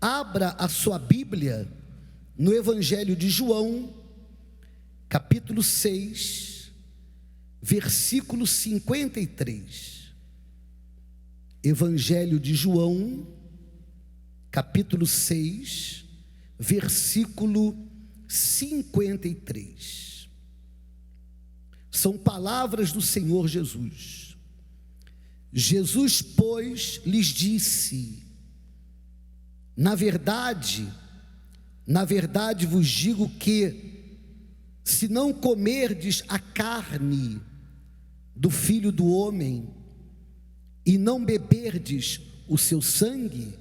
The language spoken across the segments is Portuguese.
Abra a sua Bíblia no Evangelho de João, capítulo 6, versículo 53. Evangelho de João, capítulo 6, versículo 53. São palavras do Senhor Jesus. Jesus, pois, lhes disse: na verdade vos digo que, se não comerdes a carne do Filho do Homem e não beberdes o seu sangue,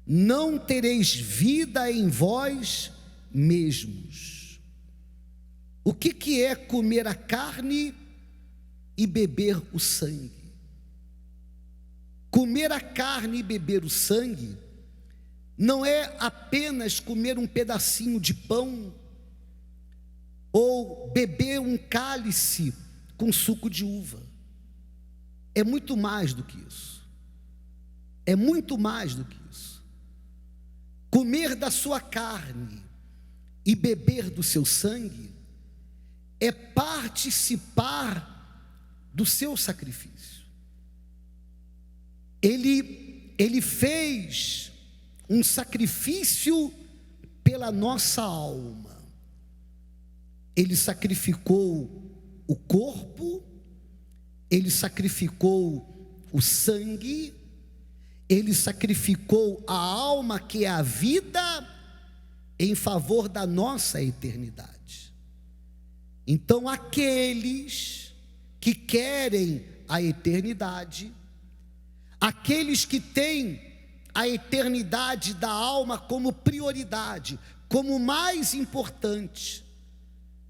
não tereis vida em vós mesmos. O que é comer a carne e beber o sangue? Comer a carne e beber o sangue não é apenas comer um pedacinho de pão ou beber um cálice com suco de uva. É muito mais do que isso. É muito mais do que isso. Comer da sua carne e beber do seu sangue é participar do seu sacrifício. Ele fez um sacrifício pela nossa alma. Ele sacrificou o corpo, ele sacrificou o sangue, ele sacrificou a alma, que é a vida, em favor da nossa eternidade. Então, aqueles que querem a eternidade, aqueles que têm a eternidade da alma como prioridade, como mais importante,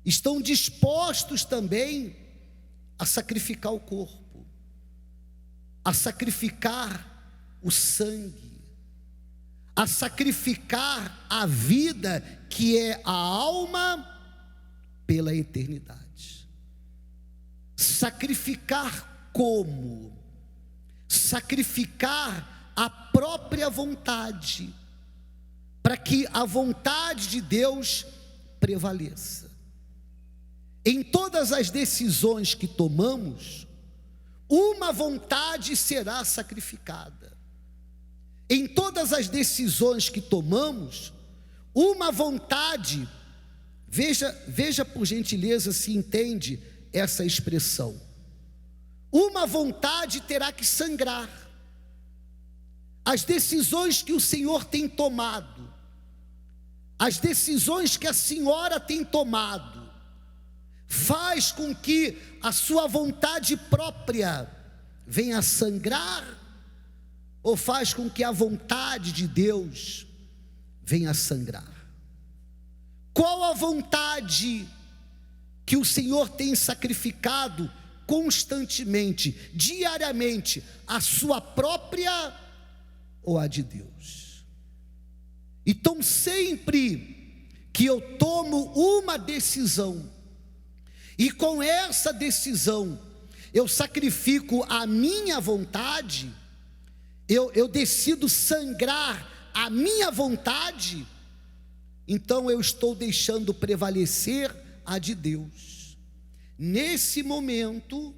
estão dispostos também a sacrificar o corpo, a sacrificar o sangue, a sacrificar a vida, que é a alma, pela eternidade. Sacrificar como? Sacrificar a própria vontade, para que a vontade de Deus prevaleça. Em todas as decisões que tomamos, uma vontade será sacrificada. Em todas as decisões que tomamos, uma vontade, veja por gentileza se entende essa expressão, uma vontade terá que sangrar. As decisões que o Senhor tem tomado, as decisões que a senhora tem tomado, faz com que a sua vontade própria venha a sangrar, ou faz com que a vontade de Deus venha a sangrar? Qual a vontade que o Senhor tem sacrificado constantemente, diariamente, a sua própria ou a de Deus? Então, sempre que eu tomo uma decisão, e com essa decisão eu sacrifico a minha vontade, eu decido sangrar a minha vontade, então eu estou deixando prevalecer a de Deus. Nesse momento,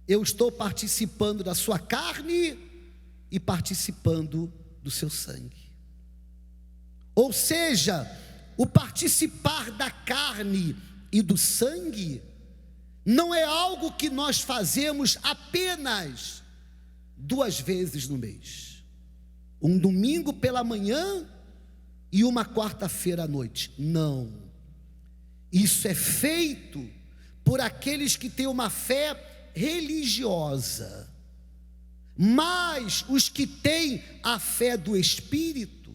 eu estou participando da sua carne e participando do seu sangue. Ou seja, o participar da carne e do sangue não é algo que nós fazemos apenas 2 vezes no mês, um domingo pela manhã e uma quarta-feira à noite. Não, isso é feito por aqueles que têm uma fé religiosa. Mas os que têm a fé do Espírito,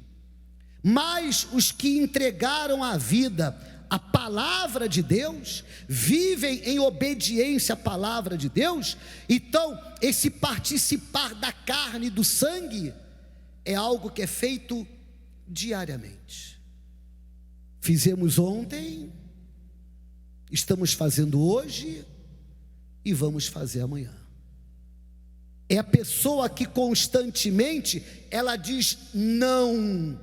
mas os que entregaram a vida à palavra de Deus, vivem em obediência à palavra de Deus, então esse participar da carne e do sangue é algo que é feito diariamente. Fizemos ontem, estamos fazendo hoje e vamos fazer amanhã. é a pessoa que constantemente ela diz não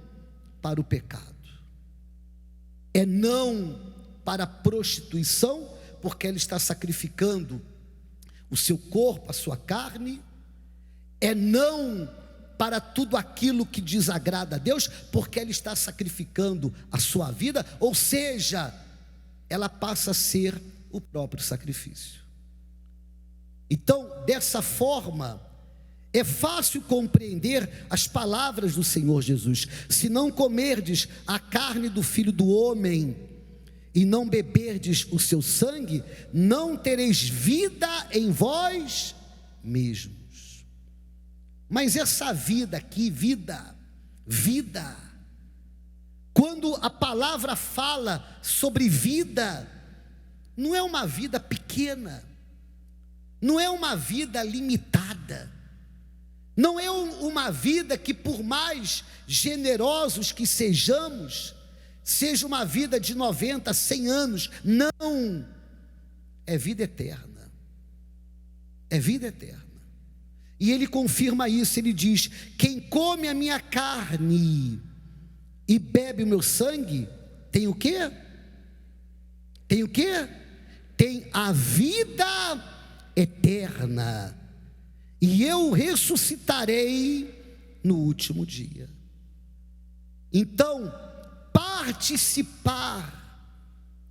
para o pecado. É não para a prostituição, porque ela está sacrificando o seu corpo, a sua carne. É não para tudo aquilo que desagrada a Deus, porque ela está sacrificando a sua vida, ou seja, ela passa a ser o próprio sacrifício. Então, dessa forma, é fácil compreender as palavras do Senhor Jesus: se não comerdes a carne do Filho do Homem e não beberdes o seu sangue, não tereis vida em vós mesmos. Mas essa vida aqui, vida, quando a palavra fala sobre vida, não é uma vida pequena, não é uma vida limitada, não é uma vida que, por mais generosos que sejamos, seja uma vida de 90, 100 anos. Não, é vida eterna, é vida eterna. E ele confirma isso, ele diz: quem come a minha carne e bebe o meu sangue, tem o quê? Tem o quê? Tem a vida eterna, e eu ressuscitarei no último dia. Então, participar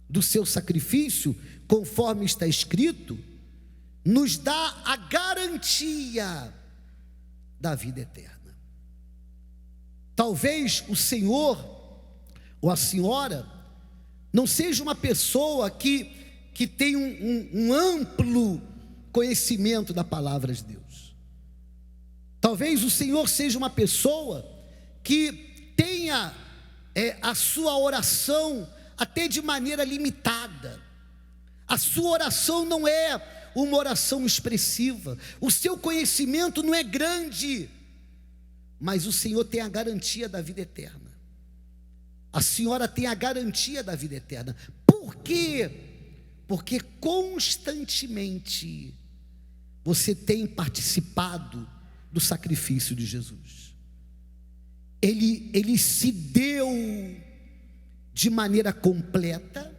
do seu sacrifício, conforme está escrito, nos dá a garantia da vida eterna. Talvez o senhor ou a senhora não seja uma pessoa que tem um amplo conhecimento da palavra de Deus. Talvez o senhor seja uma pessoa que tenha a sua oração até de maneira limitada. A sua oração não é uma oração expressiva, o seu conhecimento não é grande, mas o Senhor tem a garantia da vida eterna. A senhora tem a garantia da vida eterna. Por quê? Porque constantemente você tem participado do sacrifício de Jesus. Ele se deu de maneira completa,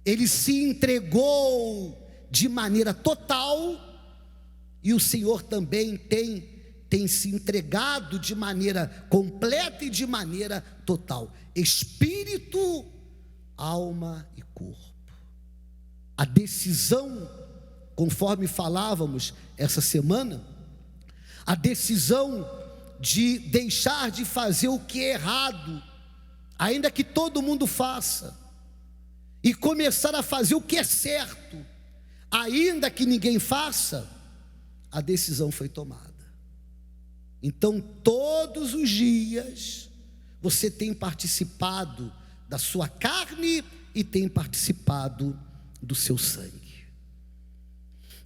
ele se entregou de maneira total, e o Senhor também tem se entregado de maneira completa e de maneira total, espírito, alma e corpo. A decisão, conforme falávamos essa semana, a decisão de deixar de fazer o que é errado, ainda que todo mundo faça, e começar a fazer o que é certo, ainda que ninguém faça, a decisão foi tomada. Então, todos os dias, você tem participado da sua carne e tem participado do seu sangue.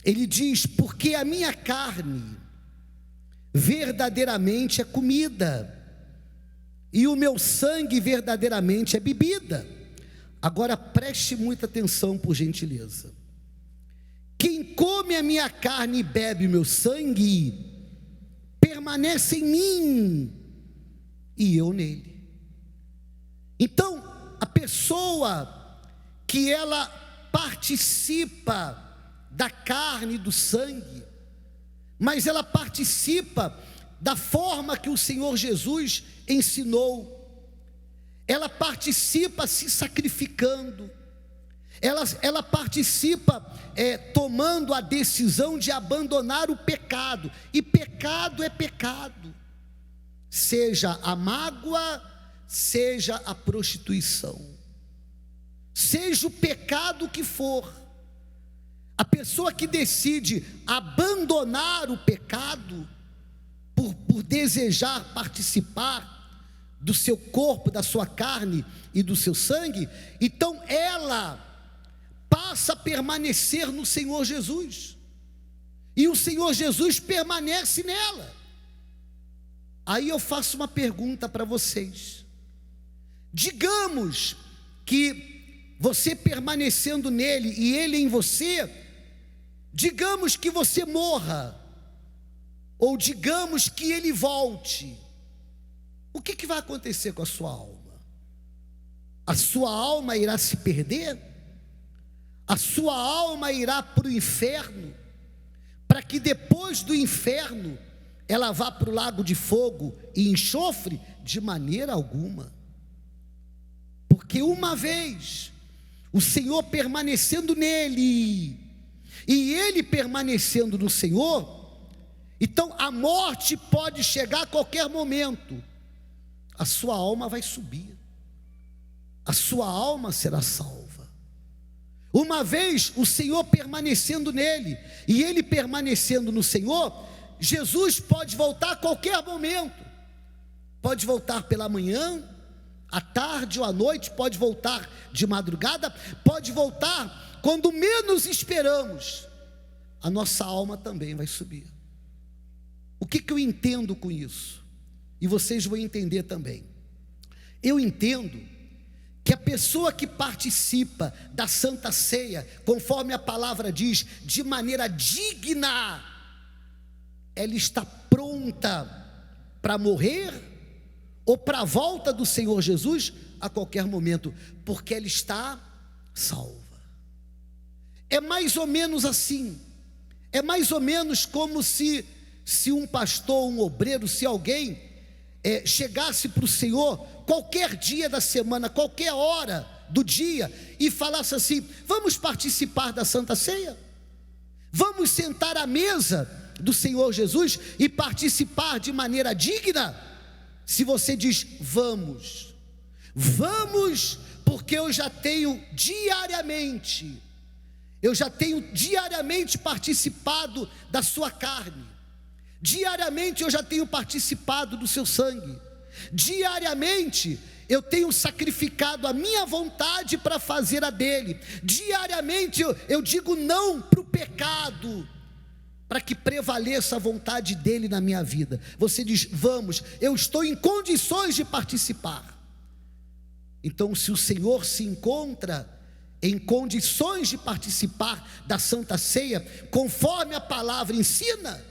Ele diz: porque a minha carne verdadeiramente é comida, e o meu sangue verdadeiramente é bebida. Agora preste muita atenção, por gentileza. Quem come a minha carne e bebe o meu sangue, permanece em mim e eu nele. Então, a pessoa que ela participa da carne e do sangue, mas ela participa da forma que o Senhor Jesus ensinou, ela participa se sacrificando, ela participa tomando a decisão de abandonar o pecado, e pecado é pecado, seja a mágoa, seja a prostituição, seja o pecado que for. A pessoa que decide abandonar o pecado por desejar participar do seu corpo, da sua carne e do seu sangue, então ela passa a permanecer no Senhor Jesus, e o Senhor Jesus permanece nela. Aí eu faço uma pergunta para vocês: digamos que você permanecendo nele e ele em você, digamos que você morra, ou digamos que ele volte, o que vai acontecer com a sua alma? A sua alma irá se perder? A sua alma irá para o inferno, para que depois do inferno ela vá para o lago de fogo e enxofre? De maneira alguma. Porque uma vez o Senhor permanecendo nele, e ele permanecendo no Senhor, então a morte pode chegar a qualquer momento, a sua alma vai subir, a sua alma será salva. Uma vez o Senhor permanecendo nele, e ele permanecendo no Senhor, Jesus pode voltar a qualquer momento, pode voltar pela manhã, à tarde ou à noite, pode voltar de madrugada, pode voltar quando menos esperamos, a nossa alma também vai subir. O que eu entendo com isso? E vocês vão entender também. Eu entendo que a pessoa que participa da Santa Ceia, conforme a palavra diz, de maneira digna, ela está pronta para morrer ou para a volta do Senhor Jesus a qualquer momento, porque ela está salva. É mais ou menos assim, é mais ou menos como se um pastor, um obreiro, se alguém chegasse para o Senhor qualquer dia da semana, qualquer hora do dia, e falasse assim: vamos participar da Santa Ceia? Vamos sentar à mesa do Senhor Jesus e participar de maneira digna? Se você diz vamos, porque eu já tenho diariamente participado da sua carne, diariamente eu já tenho participado do seu sangue, diariamente eu tenho sacrificado a minha vontade para fazer a dele, diariamente eu digo não para o pecado, para que prevaleça a vontade dele na minha vida. Você diz vamos, eu estou em condições de participar. Então, se o Senhor se encontra em condições de participar da Santa Ceia, conforme a palavra ensina,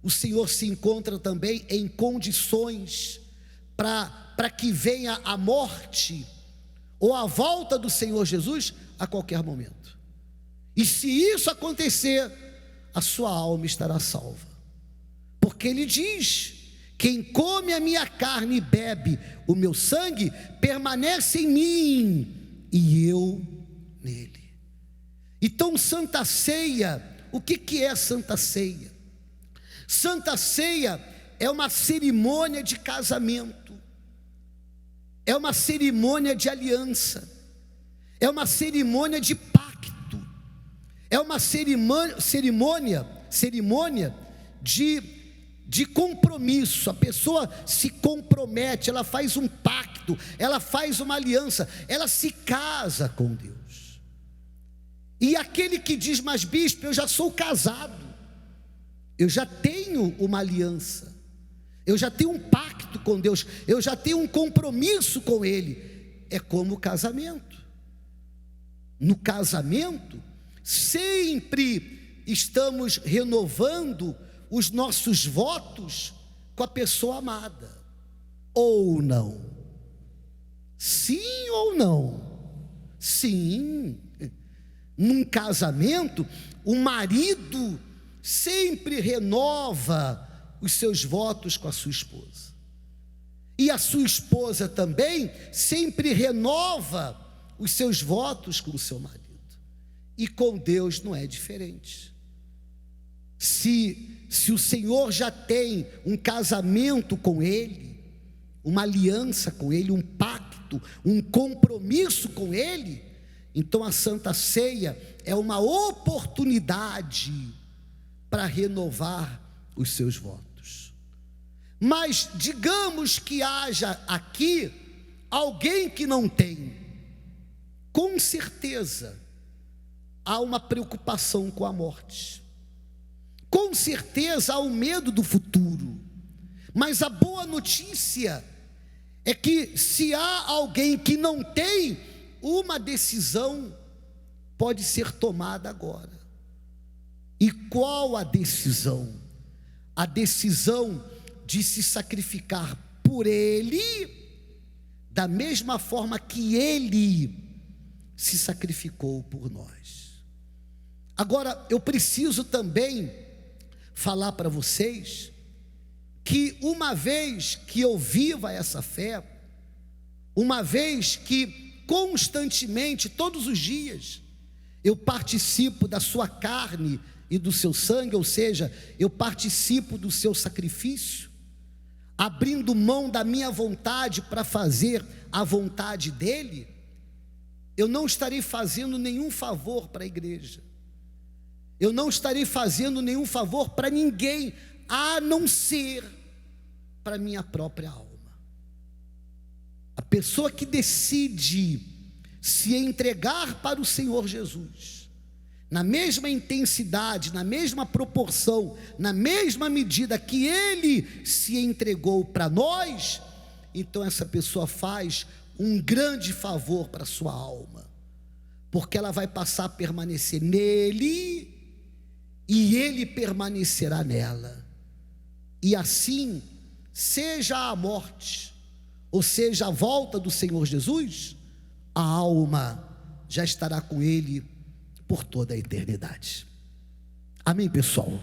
o Senhor se encontra também em condições para que venha a morte ou a volta do Senhor Jesus a qualquer momento. E se isso acontecer, a sua alma estará salva, porque ele diz: quem come a minha carne e bebe o meu sangue, permanece em mim e eu nele. Então, Santa Ceia, o que é Santa Ceia? Santa Ceia é uma cerimônia de casamento, é uma cerimônia de aliança, é uma cerimônia de pacto, é uma cerimônia de compromisso. A pessoa se compromete, ela faz um pacto, ela faz uma aliança, ela se casa com Deus. E aquele que diz: mas bispo, eu já sou casado, eu já tenho uma aliança, eu já tenho um pacto com Deus, eu já tenho um compromisso com Ele. É como o casamento. No casamento, sempre estamos renovando os nossos votos com a pessoa amada, ou não? Sim ou não? Sim. Num casamento, o marido sempre renova os seus votos com a sua esposa, e a sua esposa também sempre renova os seus votos com o seu marido. E com Deus não é diferente. Se o Senhor já tem um casamento com Ele, uma aliança com Ele, um pacto, um compromisso com Ele, então a Santa Ceia é uma oportunidade para renovar os seus votos. Mas digamos que haja aqui alguém que não tem, com certeza há uma preocupação com a morte, com certeza há um medo do futuro, mas a boa notícia é que se há alguém que não tem, uma decisão pode ser tomada agora. E qual a decisão? a decisão de se sacrificar por Ele, da mesma forma que Ele se sacrificou por nós. Agora, eu preciso também falar para vocês que uma vez que eu viva essa fé, uma vez que constantemente, todos os dias, eu participo da sua carne e do seu sangue, ou seja, eu participo do seu sacrifício, abrindo mão da minha vontade para fazer a vontade dele, eu não estarei fazendo nenhum favor para a igreja, eu não estarei fazendo nenhum favor para ninguém, a não ser para minha própria alma. A pessoa que decide se entregar para o Senhor Jesus, na mesma intensidade, na mesma proporção, na mesma medida que Ele se entregou para nós, então essa pessoa faz um grande favor para a sua alma, porque ela vai passar a permanecer nele, e Ele permanecerá nela, e assim, seja a morte, ou seja a volta do Senhor Jesus, a alma já estará com Ele por toda a eternidade. Amém, pessoal?